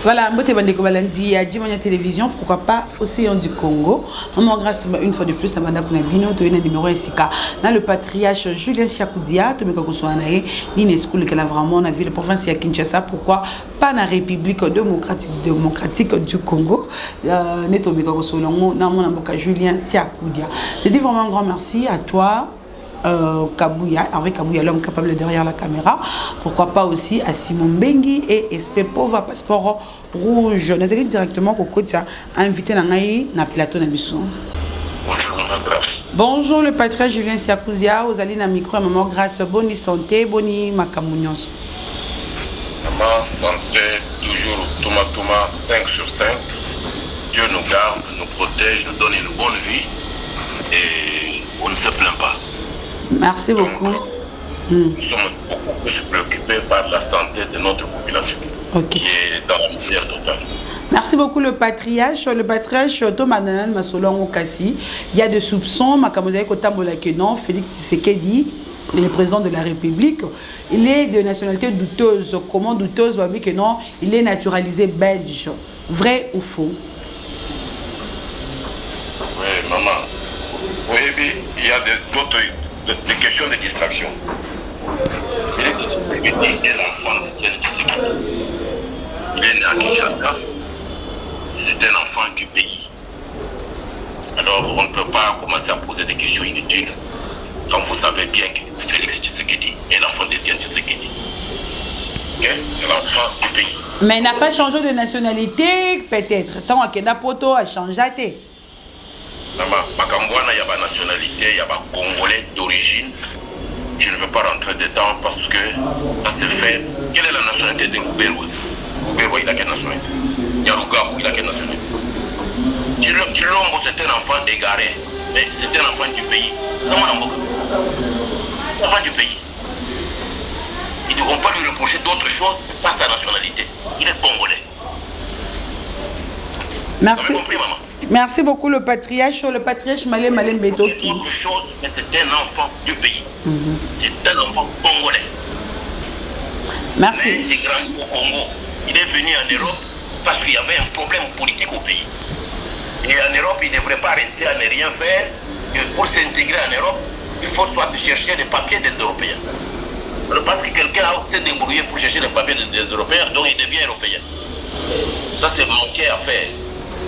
Voilà, Mbote Bandeko Balandi, à Djimania Télévision, pourquoi pas Océan du Congo. Maman, grâce une fois de plus, la bande Kunabino, tu as un numéro SK. Dans le patriarche Julien Siakoudia, tu me connais, l'INESCO, qui a vraiment la ville province de Kinshasa, pourquoi pas la République démocratique du Congo. Neto Mekoko Solongo, Namonamboka Julien Siakoudia. Je dis vraiment un grand merci à toi. Kabouya, avec Kabouya, l'homme capable derrière la caméra. Pourquoi pas aussi à Simon Bengi et SP Pova Passeport Rouge. Nous allons directement au côté invité na plateau Nabisson. Bonjour, maman Grâce. Bonjour le patriarche Julien Siakouzia. Vous allez dans micro, maman Grâce. Bonne santé, bonne macamounios. Maman, santé, toujours Touma 5 sur 5. Dieu nous garde, nous protège, nous donne une bonne vie et on ne se plaint pas. Merci beaucoup. Nous sommes beaucoup plus préoccupés par la santé de notre population qui est dans la misère totale. Merci beaucoup le patriarche. Le patriarche Thomas Nanan Masolong Okassi. Il y a des soupçons. Makamozaï Kotambola Kenon, Félix Tshisekedi, le président de la République, il est de nationalité douteuse. Comment douteuse? Que non, il est naturalisé belge. Vrai ou faux? Oui, maman. Oui, il y a d'autres des questions de distraction. Félix Tshisekedi est l'enfant de Etienne Tshisekedi. Il est né à Kinshasa. C'est un enfant du pays. Alors on ne peut pas commencer à poser des questions inutiles quand vous savez bien que Félix Tshisekedi est l'enfant d'Etienne Tshisekedi. Okay? C'est l'enfant du pays. Mais il n'a pas changé de nationalité, peut-être. Tant que Napoto a changé. Makambouana, il y a une nationalité, il y a un Congolais d'origine. Je ne veux pas rentrer dedans parce que ça se fait. Quelle est la nationalité de Rouberoua? Rouberoua, il a quelle nationalité? Nyarugabu, il a quelle nationalité? Chilombo, c'est un enfant égaré, mais c'est un enfant du pays. Enfant du pays. On peut lui reprocher d'autres choses, pas sa nationalité. Il est congolais. Merci. Vous avez compris, maman? Merci beaucoup le patriarche Malé Mbeto. C'est autre chose, mais c'est un enfant du pays. C'est un enfant congolais. Merci. Il est grand au Congo. Il est venu en Europe parce qu'il y avait un problème politique au pays. Et en Europe, il ne devrait pas rester à ne rien faire. Et pour s'intégrer en Europe, il faut soit chercher les papiers des Européens. Parce que quelqu'un s'est débrouillé pour chercher les papiers des Européens, donc il devient européen. Ça, c'est manqué à faire.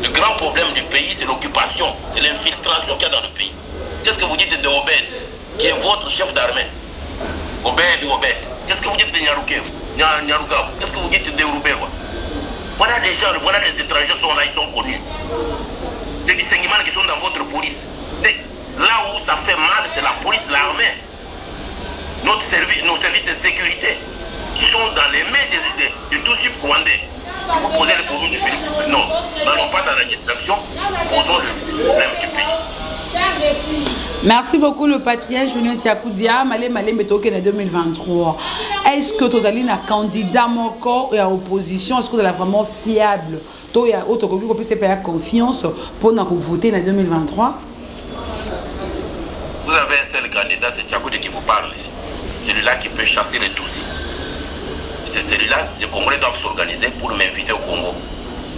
Le grand problème du pays, c'est l'occupation, c'est l'infiltration qu'il y a dans le pays. Qu'est-ce que vous dites de Obed, qui est votre chef d'armée? Obed. Qu'est-ce que vous dites de Nyarugabu? Qu'est-ce que vous dites de Rouberoua? Voilà les gens, voilà les étrangers sont là, ils sont connus. Les distinguements qui sont dans votre police. Là où ça fait mal, c'est la police, l'armée. Nos services de sécurité qui sont dans les mains de tous les Rwandais. Vous posez le problème du Félix. Non, n'allons pas dans la distraction, posons le problème du pays. Merci beaucoup le patriarche Julien Siakoudia, Malé Mbetoke en 2023. Est-ce que tu as un candidat et à opposition? Est-ce que vous êtes vraiment fiable? Tu as autre confiance pour nous voter en 2023? Vous avez un seul candidat, c'est Siakoudia qui vous parle. Celui-là qui peut chasser les Tutsis. C'est celui-là, les Congolais doivent s'organiser pour m'inviter au Congo,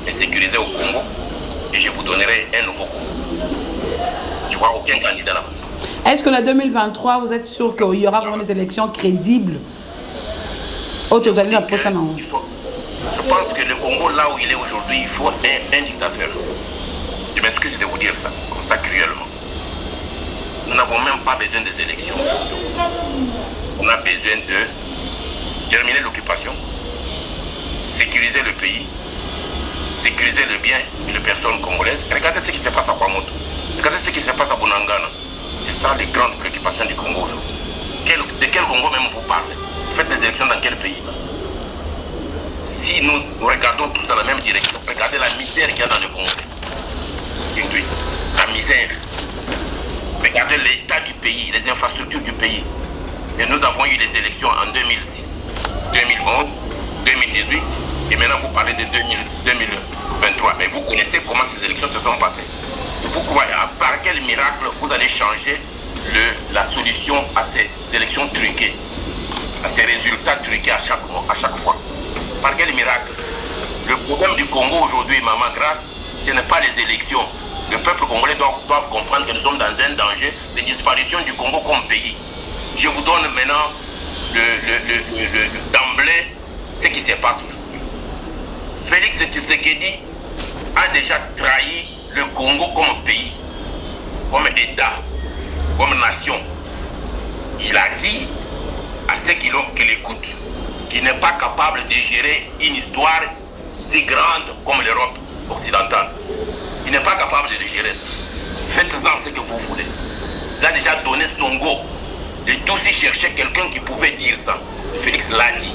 me sécuriser au Congo, et je vous donnerai un nouveau Congo. Je vois aucun candidat là-bas. Est-ce que la 2023, vous êtes sûr qu'il y aura vraiment des élections crédibles? Je pense que le Congo, là où il est aujourd'hui, il faut un dictateur. Je m'excuse de vous dire ça, comme ça cruellement. Nous n'avons même pas besoin des élections. On a besoin de terminer l'occupation, sécuriser le pays, sécuriser le bien et les personnes congolaises. Regardez ce qui se passe à Kwamoto. Regardez ce qui se passe à Bunangana. C'est ça les grandes préoccupations du Congo aujourd'hui. De quel Congo même vous parlez? Vous faites des élections dans quel pays? Si nous regardons tous dans la même direction, regardez la misère qu'il y a dans le Congo. La misère. Regardez l'état du pays, les infrastructures du pays. Et nous avons eu les élections en 2006, 2011, 2018, et maintenant vous parlez de 2023. Mais vous connaissez comment ces élections se sont passées. Vous croyez, par quel miracle vous allez changer la solution à ces élections truquées, à ces résultats truqués à chaque fois? Par quel miracle? Le problème du Congo aujourd'hui, Maman Grâce, ce n'est pas les élections. Le peuple congolais doit comprendre que nous sommes dans un danger de disparition du Congo comme pays. Je vous donne maintenant d'emblée ce qui se passe aujourd'hui. Félix Tshisekedi a déjà trahi le Congo comme pays, comme État, comme nation. Il a dit à ceux qui l'écoutent qu'il n'est pas capable de gérer une histoire si grande comme l'Europe occidentale. Il n'est pas capable de gérer ça. Faites-en ce que vous voulez. Il a déjà donné son go de tous y chercher quelqu'un qui pouvait dire ça. Félix l'a dit.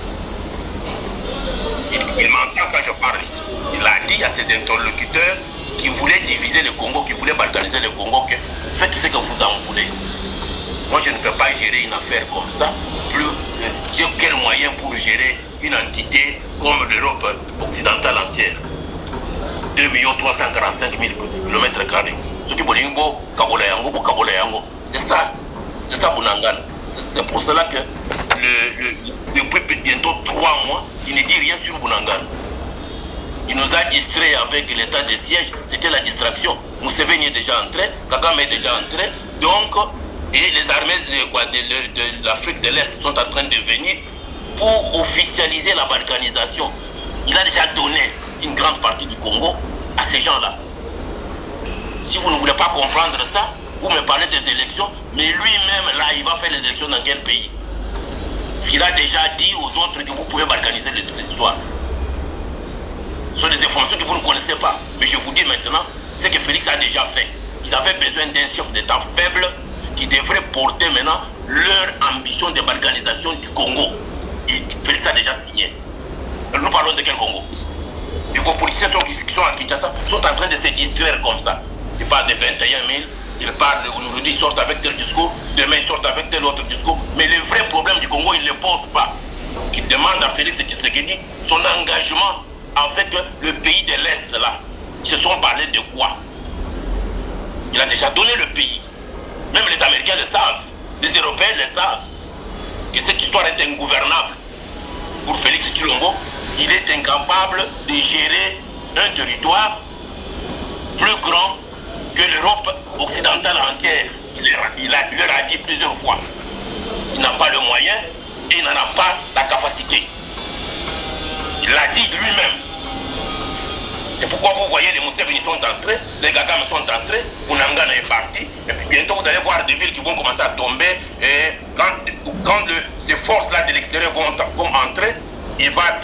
Il m'entend quand je parle ici. Il a dit à ses interlocuteurs qui voulaient diviser le Congo, qui voulaient balkaniser le Congo, que faites ce que vous en voulez. Moi, je ne peux pas gérer une affaire comme ça. J'ai quel moyen pour gérer une entité comme l'Europe occidentale entière? 2 345 000 km². Ce qui c'est ça. C'est ça, Bounangana. C'est pour cela que depuis bientôt 3 mois, il ne dit rien sur Bounangana. Il nous a distrait avec l'état de siège. C'était la distraction. Museveni est déjà entré, Kagame est déjà entré. Donc, et les armées de l'Afrique de l'Est sont en train de venir pour officialiser la balkanisation. Il a déjà donné une grande partie du Congo à ces gens-là. Si vous ne voulez pas comprendre ça, vous me parlez des élections, mais lui-même, là, il va faire les élections dans quel pays? Parce qu'il a déjà dit aux autres que vous pouvez balkaniser l'histoire. Ce sont des informations que vous ne connaissez pas. Mais je vous dis maintenant, ce que Félix a déjà fait. Ils avaient besoin d'un chef d'État faible qui devrait porter maintenant leur ambition de balkanisation du Congo. Et Félix a déjà signé. Nous parlons de quel Congo? Et vos politiciens qui sont à Kinshasa sont en train de se distraire comme ça. Ils parlent de 21 000, ils parlent aujourd'hui, ils sortent avec tel discours, demain ils sortent avec tel autre discours. Mais le vrai problème du Congo, ils ne le posent pas. Qui demande à Félix Tshisekedi son engagement avec le pays de l'Est là. Ils se sont parlé de quoi? Il a déjà donné le pays. Même les Américains le savent, les Européens le savent, que cette histoire est ingouvernable. Pour Félix Tshilombo, il est incapable de gérer un territoire plus grand que l'Europe occidentale entière. Il leur a dit plusieurs fois. Il n'a pas le moyen et il n'en a pas la capacité. Il l'a dit lui-même. C'est pourquoi vous voyez les Museveni sont entrés, les Kagame sont entrés, Bounangana est parti, et puis bientôt vous allez voir des villes qui vont commencer à tomber, et quand ces forces-là de l'extérieur vont entrer, il va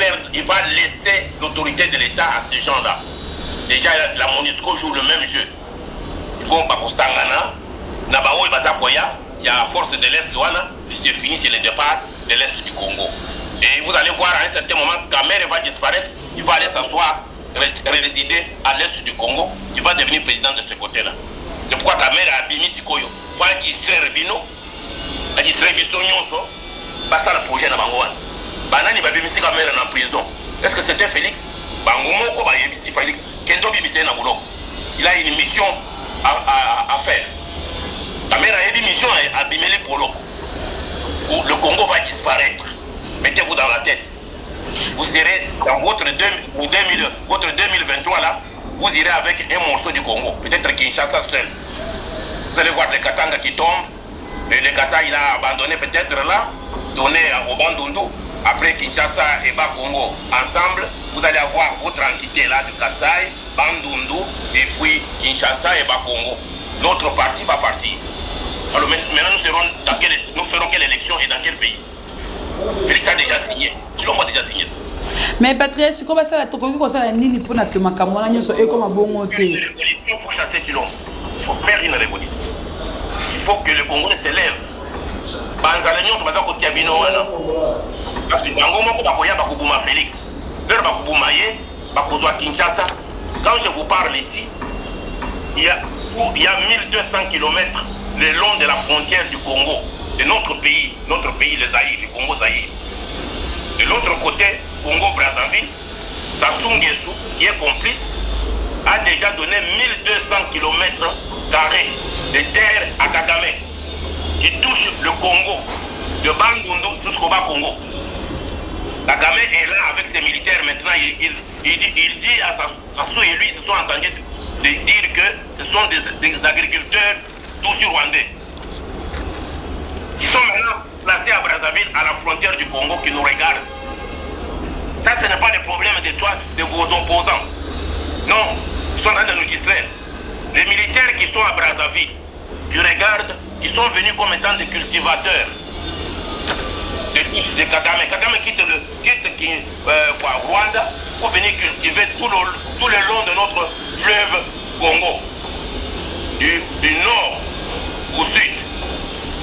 laisser l'autorité de l'État à ces gens-là. Déjà, la MONUSCO joue le même jeu. Ils vont pas pour Sangana, Nabao et Bazapoya, il y a la force de l'Est, puis c'est fini, c'est le départ de l'Est du Congo. Et vous allez voir à un certain moment, Kamere va disparaître, il va aller s'asseoir, résider à l'Est du Congo, il va devenir président de ce côté-là. C'est pourquoi Kamere a abîmé Sikoyo. Pour distraire Bino, a distraire Bissonyoso, pas ça le projet de Bangoan. Banani va abîmer Kamere en prison. Est-ce que c'était Félix? Bangomoko va abîmer Félix. Kendo Bibité na boulot. Il a une mission à faire. Kamere a une mission à abîmer les polos. Le Congo va disparaître. Mettez-vous dans la tête. Vous irez dans votre 2023 là, vous irez avec un morceau du Congo, peut-être Kinshasa seul. Vous allez voir les Katanga qui tombent, et le Kassa il a abandonné peut-être là, donné au Bandundu. Après Kinshasa et Bas-Congo ensemble, vous allez avoir votre entité là de Kassai, Bandundu, et puis Kinshasa et Bas-Congo. Notre parti va partir. Alors maintenant nous ferons quelle élection et dans quel pays? Félix a déjà signé. Chilombo a déjà signé ça. Mais Patrice, comment ça la tokoki ko ça la nini pour na que makamona nyoso e comme bongo te. Il faut chasser Chilombo. Il faut faire une révolution. Il faut que le Congolais se lève. Banzala nyoso baza ko tiabino wana. Parce que yango moko ba koya ba kubuma Félix. Leur ba kubuma ye, ba kozwa Kinshasa. Quand je vous parle ici, il y a 1200 km le long de la frontière du Congo, de notre pays le Zaïre, le Congo Zaïre. De l'autre côté, Congo-Brazzaville, Sassou Nguesso, qui est complice, a déjà donné 1200 km² de terre à Kagame, qui touche le Congo, de Bandundu jusqu'au Bas-Congo. Kagame est là avec ses militaires maintenant, il dit à Sassou et lui, ils se sont entendus de dire que ce sont des agriculteurs tous rwandais. Ils sont maintenant placés à Brazzaville, à la frontière du Congo, qui nous regardent. Ça, ce n'est pas le problème de toi, de vos opposants. Non, ils sont en train de nous distraire. Les militaires qui sont à Brazzaville, qui regardent, ils sont venus comme étant des cultivateurs de Kagame. Kagame quitte Rwanda pour venir cultiver tout le long de notre fleuve Congo, du nord au sud.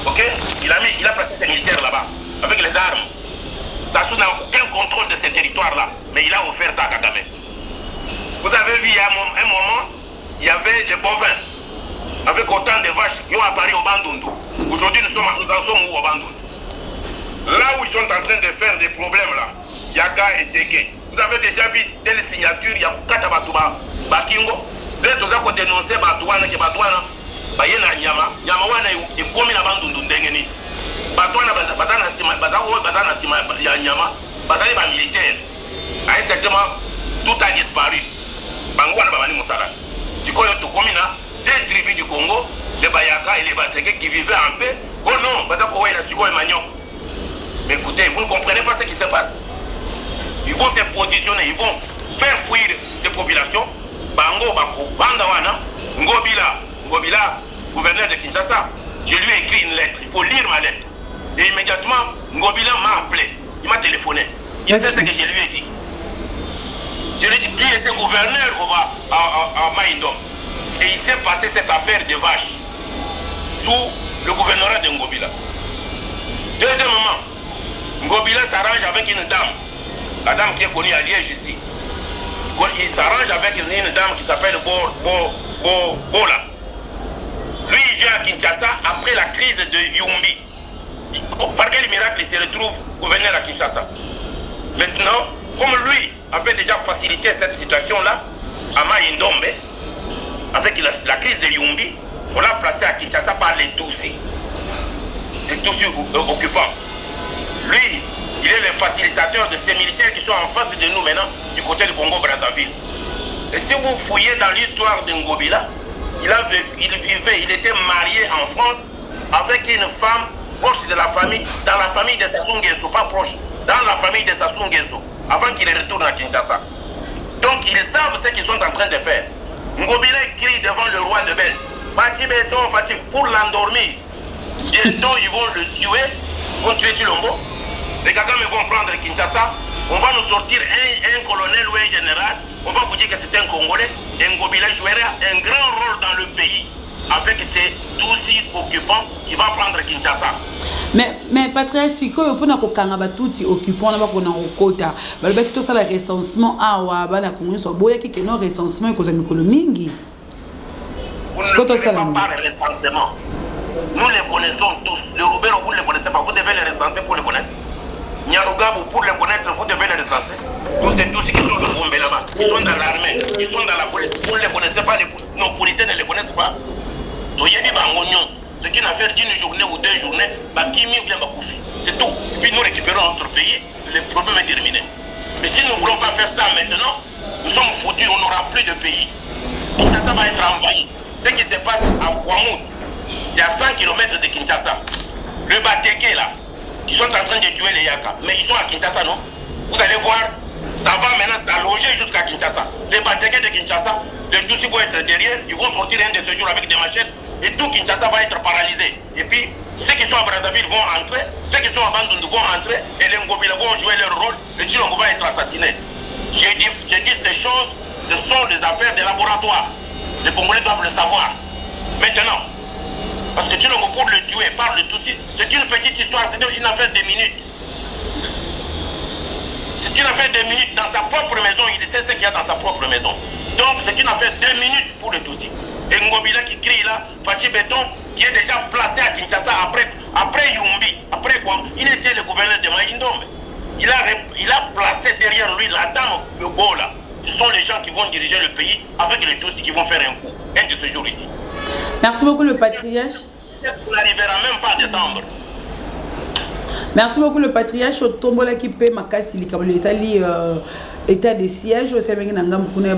Ok? Il a placé ses militaires là-bas, avec les armes. Sassou n'a aucun contrôle de ces territoires-là, mais il a offert ça à Kagame. Vous avez vu, à un moment, il y avait des bovins, avec autant de vaches qui ont apparu au Bandundu. Aujourd'hui, nous en sommes où au Bandundu? Là où ils sont en train de faire des problèmes, là, Yaka et Teke. Vous avez déjà vu telle signature, il y a 4 Batouba, Bakingo. Là, nous avons dénoncé Batouana, qui est Batouana, Bayena Nyama, Nyamawana est commis à Bandundu Ndengeni. Batouana, Batana Nyama, Batana militaire. À un certain moment, tout a disparu. Bangwana Babani Moussala. Du coup, il y a tout commis là, des tribus du Congo, les Bayaka et les Bateke qui vivaient en paix. Oh non, Batako et la Sugo et Magnon. Mais écoutez, vous ne comprenez pas ce qui se passe. Ils vont se positionner, ils vont faire fuir ces populations. Bango, Bako, Bandawana, Ngobila, gouverneur de Kinshasa, je lui ai écrit une lettre. Il faut lire ma lettre. Et immédiatement, Ngobila m'a appelé. Il m'a téléphoné. Il sait ce que je lui ai dit. Je lui ai dit qu'il était gouverneur à Maïdom. Et il s'est passé cette affaire de vaches sous le gouvernorat de Ngobila. Deuxièmement, Ngobila s'arrange avec une dame, la dame qui est connue à Liège ici. Il s'arrange avec une dame qui s'appelle Bola. Lui, il vient à Kinshasa après la crise de Yumbi. Par quel miracle il se retrouve gouverneur à Kinshasa? Maintenant, comme lui avait déjà facilité cette situation-là, à Maïndombe, avec la crise de Yumbi, on l'a placé à Kinshasa par les Tutsis occupants. Lui, il est le facilitateur de ces militaires qui sont en face de nous maintenant, du côté du Congo-Brazzaville. Et si vous fouillez dans l'histoire de Ngobila, il était marié en France avec une femme proche de la famille, dans la famille de Sassou Nguesso, pas proche, dans la famille de Sassou Nguesso, avant qu'il retourne à Kinshasa. Donc ils savent ce qu'ils sont en train de faire. Ngobila crie devant le roi de Belge, Fati Béton, Fati, pour l'endormir. Bientôt ils vont le tuer, ils vont tuer Chilombo. Les Kagame vont prendre Kinshasa, on va nous sortir un colonel ou un général, on va vous dire que c'est un Congolais, et Ngobila jouera un grand rôle dans le pays avec ces 12 occupants qui vont prendre Kinshasa. Mais patriarche sikoyo pona kokanga batuti occupant na bakona okota balobaki to sala recensement awa bana kongo so boya ki ke no recensement ko za mikolo mingi. Vous ne pouvez pas le recensement. Nous les connaissons tous. Le Roubero, vous ne les connaissez pas. Vous devez les recenser pour les connaître. Nyarugabo, pour les connaître, vous devez les recenser. Tous ceux qui sont de Gombe là-bas, ils sont dans l'armée, ils sont dans la police. Vous ne les connaissez pas, nos policiers ne les connaissent pas. Ce qui n'a fait d'une journée ou 2 journées, c'est tout. Et puis nous récupérons notre pays, le problème est terminé. Mais si nous ne voulons pas faire ça maintenant, nous sommes foutus, on n'aura plus de pays. Kinshasa va être envahi. Ce qui se passe à Kouamoud, c'est à 100 km de Kinshasa. Le Bateke là, ils sont en train de tuer les Yaka. Mais ils sont à Kinshasa, non? Vous allez voir, ça va maintenant s'allonger jusqu'à Kinshasa. Les Bateke de Kinshasa, les Tutsis vont être derrière, ils vont sortir un de ce jour avec des machettes. Et tout Kinshasa va être paralysé. Et puis, ceux qui sont à Brazzaville vont entrer, ceux qui sont à Bandundu vont entrer, et les Ngobila vont jouer leur rôle, et Chilombo va être assassiné. J'ai dit ces choses, ce sont des affaires de laboratoire. Les Congolais doivent le savoir. Maintenant, parce que Chilombo pour le tuer par le Tutsi, c'est une petite histoire, c'est une affaire de minutes. C'est une affaire de minutes. Dans sa propre maison, il sait ce qu'il y a dans sa propre maison. Donc c'est une affaire de minutes pour le Tutsi. Et Ngobila qui crie là, Fati Béton, qui est déjà placé à Kinshasa après Yumbi, après quoi? Il était le gouverneur de Maïndombe. Il a placé derrière lui la dame de Bola. Ce sont les gens qui vont diriger le pays avec les Tutsis qui vont faire un coup. Un de ce jour ici. Merci beaucoup le patriarche. On n'arrivera même pas à décembre. Merci beaucoup le patriarche Otombola qui paie Makasi Likabolo Italie état de siège aussi avec Nangam Kune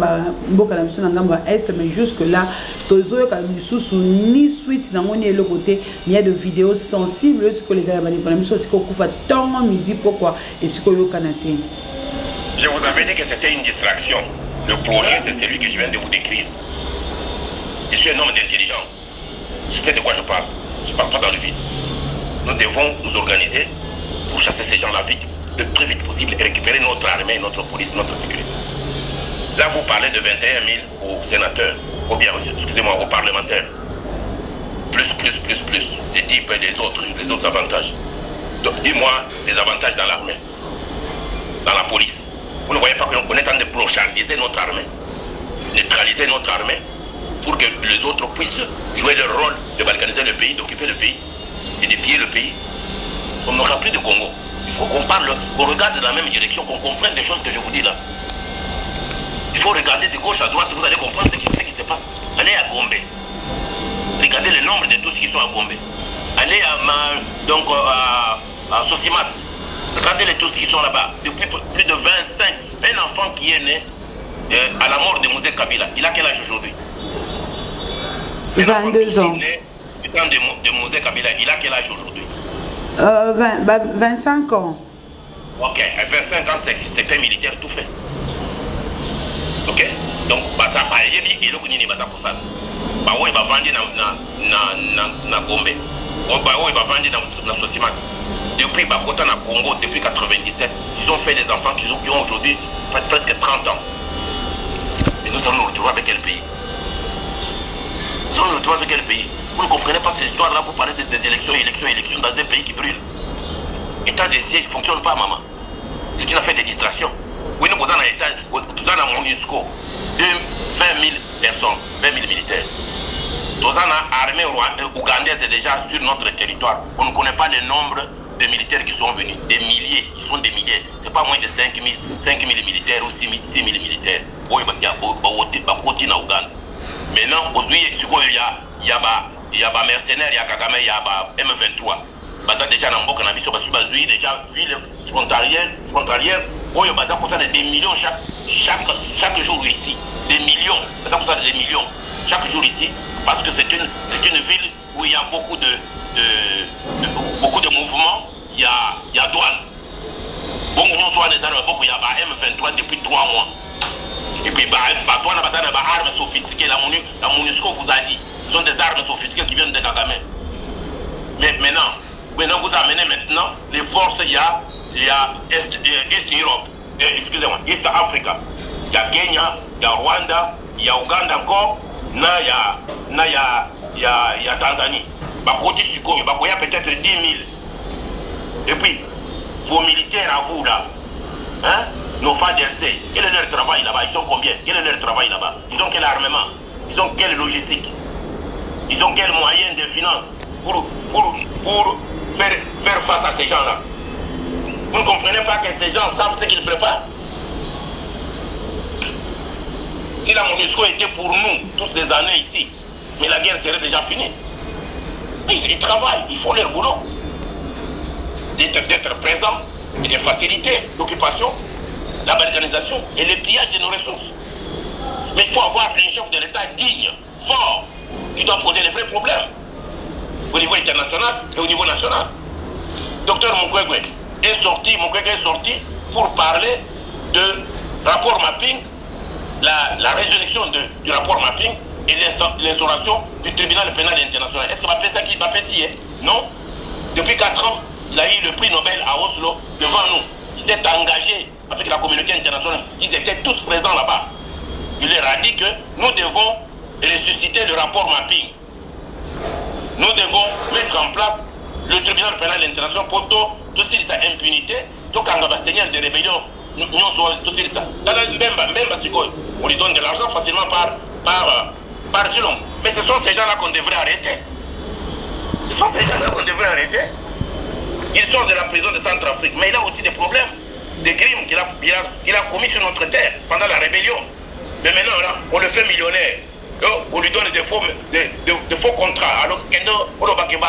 Mboka la mission Nangam Est, mais jusque là Tozo Kalususu ni suite dans mon le côté il y a de vidéos sensibles ce que les gars bani pour mission c'est qu'on coupe tant midi pourquoi et ce que yo Kanaté. Je vous avais dit que c'était une distraction. Le projet c'est celui que je viens de vous décrire. Je suis un homme d'intelligence. Je sais de quoi je parle. Je ne parle pas dans le vide. Nous devons nous organiser pour chasser ces gens-là vite, le plus vite possible et récupérer notre armée, notre police, notre sécurité. Là, vous parlez de 21 000 aux sénateurs, ou bien, excusez-moi, aux parlementaires. Plus. Les types et les autres avantages. Donc, dis-moi les avantages dans l'armée, dans la police. Vous ne voyez pas qu'on est en train de brochardiser notre armée, neutraliser notre armée, pour que les autres puissent jouer leur rôle de balkaniser le pays, d'occuper le pays et de piller le pays. On n'aura plus de Congo. Il faut qu'on parle, qu'on regarde dans la même direction, qu'on comprenne les choses que je vous dis là. Il faut regarder de gauche à droite, vous allez comprendre ce qui se passe. Allez à Gombe. Regardez le nombre de tous qui sont à Gombe. Allez à Sosimat. Regardez les tous qui sont là-bas. Depuis plus de 25, un enfant qui est né à la mort de Mosé Kabila. Il a quel âge aujourd'hui? 22 ans. Le temps de Mosé Kabila, il a quel âge aujourd'hui? 25 ans. Ok, à 25 ans, c'est un militaire tout fait. Ok? Donc, ça va y aller, il va faire bah oui, il va vendre na Gombe. Bah oui, il va vendre na Sosimat. Depuis Bakota na Congo, depuis 97, ils ont fait des enfants qui ont aujourd'hui presque 30 ans. Et nous allons nous retrouver avec quel pays? Nous allons nous retrouver avec quel pays? Vous ne comprenez pas ces histoires-là, vous parlez des élections dans un pays qui brûle. État de siège ne fonctionne pas, maman. C'est une affaire de distraction. Oui, nous avons un état, nous avons un MONUSCO, 20 000 personnes, 20 000 militaires. Nous avons une armée ougandaise déjà sur notre territoire. On ne connaît pas le nombre de militaires qui sont venus. Des milliers, ils sont des milliers. Ce n'est pas moins de 5 000 militaires ou 6 000 militaires. Oui, il y a Ouganda. Maintenant, aujourd'hui, il y a des mercenaires, il y a Kagame, il y a M23. Baza déjà dans Mboka na biso parce que déjà ville frontalière, où il y a des millions chaque jour ici. Des millions, des millions chaque jour ici, parce que c'est une ville où il y a beaucoup de mouvements, il y a douane. Bon, on soit des armes, il y a M23 depuis 3 mois. Et puis, douane a des armes sophistiquées, la MONUSCO vous a dit, ce sont des armes sophistiquées qui viennent de Kagame. Mais maintenant, vous amenez maintenant les forces, il y a East Europe, excusez-moi, East Africa. Il y a Kenya, il y a Rwanda, il y a Ouganda encore, il y a Tanzanie. Côté Sukoyo, il y a peut-être 10 000. Et puis, vos militaires à vous là, hein, nos FADRC, quel est leur travail là-bas? Ils sont combien? Quel est leur travail là-bas? Ils ont quel armement? Ils ont quelle logistique? Ils ont quels moyens de finance pour faire face à ces gens-là? Vous ne comprenez pas que ces gens savent ce qu'ils préparent? Si la MONUSCO était pour nous toutes ces années ici, mais la guerre serait déjà finie. Ils travaillent, ils font leur boulot. D'être présents et de faciliter l'occupation, la balkanisation et le pillage de nos ressources. Mais il faut avoir un chef de l'État digne, fort, qui doit poser les vrais problèmes au niveau international et au niveau national. Docteur Mukwege est sorti pour parler de rapport mapping, la résurrection du rapport mapping et l'instauration du tribunal pénal international. Est-ce que va faire ça? Non. Depuis 4 ans, il a eu le prix Nobel à Oslo devant nous. Il s'est engagé avec la communauté internationale. Ils étaient tous présents là-bas. Il leur a dit que nous devons ressusciter le rapport mapping. Nous devons mettre en place le tribunal pénal international pour tout cette impunité, tout quand on va tenir des rébellions, tout ça. On lui donne de l'argent facilement par Gilom. Mais ce sont ces gens-là qu'on devrait arrêter. Ce sont ces gens-là qu'on devrait arrêter. Ils sont de la prison de Centrafrique, mais il a aussi des problèmes, des crimes qu'il a commis sur notre terre pendant la rébellion. Mais maintenant, là, on le fait millionnaire. on lui donne des faux contrats. Alors que on va qu'il y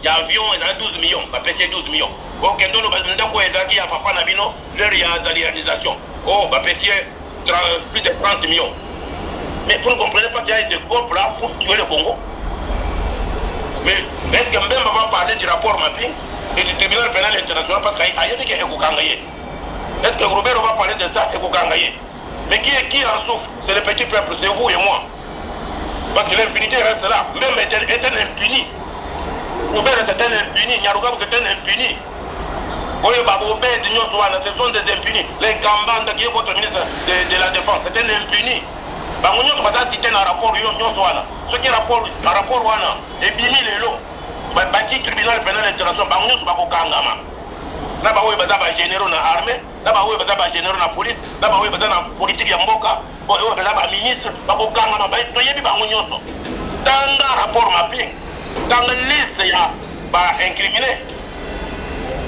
a avion, il y a 12 millions, on va payer 12 millions. Ok, on va dire à Papa Nabino, leur réalisation. Oh, on va payer plus de 30 millions. Mais vous ne comprenez pas qu'il y a des corps là pour tuer le Congo. Mais est-ce que même on va parler du rapport mapping et du tribunal pénal international parce qu'il y a des gens. Est-ce que Robert va parler de ça et vous gagnez? Mais qui en souffre? C'est le petit peuple, c'est vous et moi. Parce que l'impunité reste là. Même est un impuni. Robert est un impuni. Nyarugab est un impuni. Oui, ce sont des impunis. Les Kambanda qui est votre ministre de la Défense, c'est un impuni. Nous avons cité un rapport. Ce qui est un rapport, et bimi les lots. Le tribunal pénal international, nous avons d'abord, nous avons généraux dans l'armée, d'abord, nous avons généraux dans la police, d'abord, nous avons la politique de Mboka, nous avons le ministre, nous avons un rapport mapping, dans la liste, incriminé.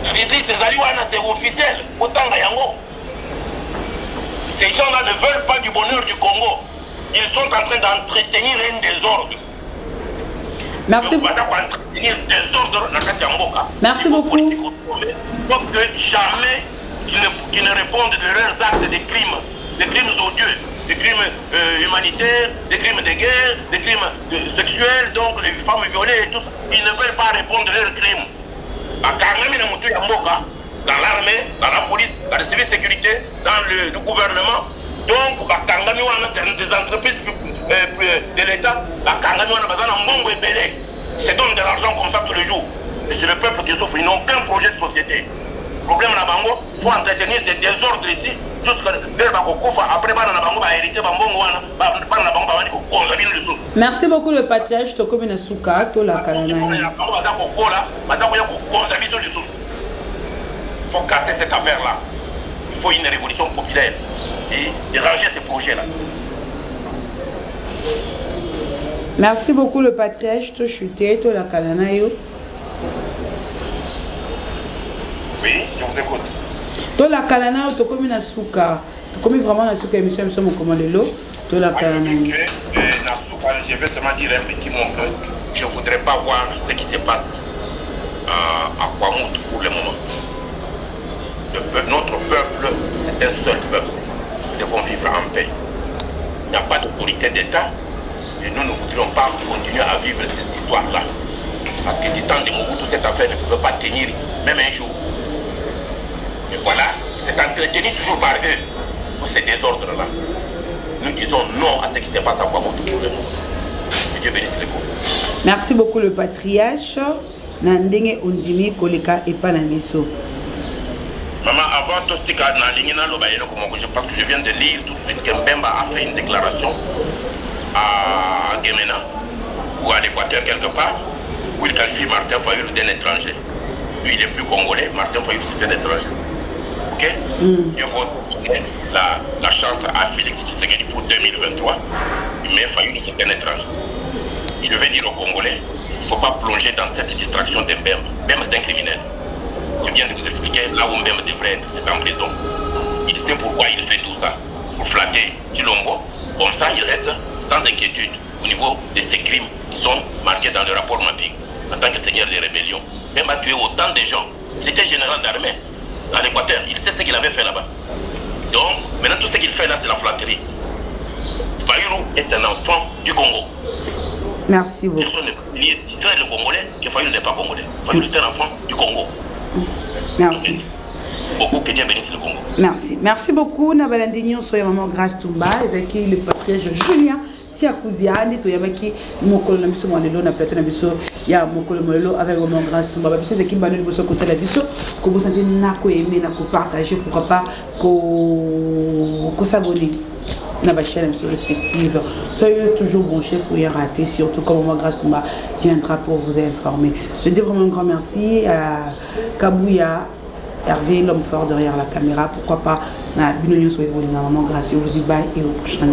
C'est officiel, autant Yango. Ces gens-là ne veulent pas du bonheur du Congo. Ils sont en train d'entretenir un désordre. Merci. Merci beaucoup. Pour que jamais qu'ils ne répondent de leurs actes de crimes, des crimes odieux, des crimes humanitaires, des crimes de guerre, des crimes sexuels, donc les femmes violées et tout ça. Ils ne veulent pas répondre de leurs crimes. Dans l'armée, dans la police, dans les services de sécurité, dans le gouvernement. Donc, des entreprises de l'État, c'est donne de l'argent comme ça tous les jours. Et c'est le peuple qui souffre. Ils n'ont aucun projet de société. Le problème là, Bango, il faut entretenir ces désordres ici. Après, merci beaucoup le patriarche Toko Benasuka, Tola Kalanai. Il faut casser cette affaire-là. Il faut une révolution populaire et déranger ces projets-là. Merci beaucoup le patriarche Toshuté, Tola Kalanayo. Oui, je vous écoute. Tola Kalanayo, Toko Benasuka. Toko vraiment Nasuka, émission, nous sommes au commandelo. Tola Kalanayo. Je vais seulement dire un petit mot que je ne voudrais pas voir ce qui se passe à Kwamout pour le moment. Notre peuple, c'est un seul peuple. Nous devons vivre en paix. Il n'y a pas d'autorité d'État et nous ne voudrions pas continuer à vivre ces histoires-là. Parce que du temps de Mobutu, cette affaire ne pouvait pas tenir même un jour. Et voilà, c'est entretenu toujours par eux pour ces désordres-là. Nous disons non à ce qui se passe à Kwamout pour le moment. Que Dieu bénisse les pauvres. Merci beaucoup le patriarche. Nandenge Undimi Koleka et Panamiso. Maman, avant tout ce parce que je viens de lire tout de suite que Mbemba a fait une déclaration à Guémena ou à l'Équateur quelque part où il qualifie Martin Fayulu d'un étranger. Lui, il est plus congolais, Martin Fayulu c'est un étranger. Ok? Je vote la chance à Félix Tshisekedi pour 2023, mais Fayulu c'est un étranger. Je vais dire aux Congolais, il ne faut pas plonger dans cette distraction de Mbemba. Mbemba c'est un criminel. Je viens de vous expliquer là où Mbemba devrait être, c'est en prison. Il sait pourquoi il fait tout ça. Pour flatter Chilombo, comme ça il reste sans inquiétude au niveau de ces crimes qui sont marqués dans le rapport mapping. En tant que seigneur des rébellions, Mbemba a tué autant de gens. Il était général d'armée à l'Équateur, il sait ce qu'il avait fait là-bas. Donc, maintenant tout ce qu'il fait là, c'est la flatterie. Fayulu est un enfant du Congo. Merci beaucoup. Il est le Congolais, que Fayulu n'est pas Congolais. Fayulu c'est un enfant du Congo. Merci. Beaucoup que Dieu bénisse le Congo. Merci. Merci beaucoup. Nabalandinho soya maman Grâce Tumba avec le patriarche Julien Siakouziani to yamaki mokolo na biso mwanelo na plateau na biso ya mokolo molelo avec maman Grâce Tumba ba biso de kimbano biso côté la biso ko vous sentez na ko aimer na ko partager pourquoi pas ko s'abonner na ba chaîne respective. Soyez toujours branchés pour y rater, surtout comme maman Grâce Tumba viendra pour vous informer. Je dis vraiment un grand merci à Kabouya Hervé, l'homme fort derrière la caméra. Pourquoi pas na Binonio Soyez Maman Grâce. Je vous dis bye et au prochain.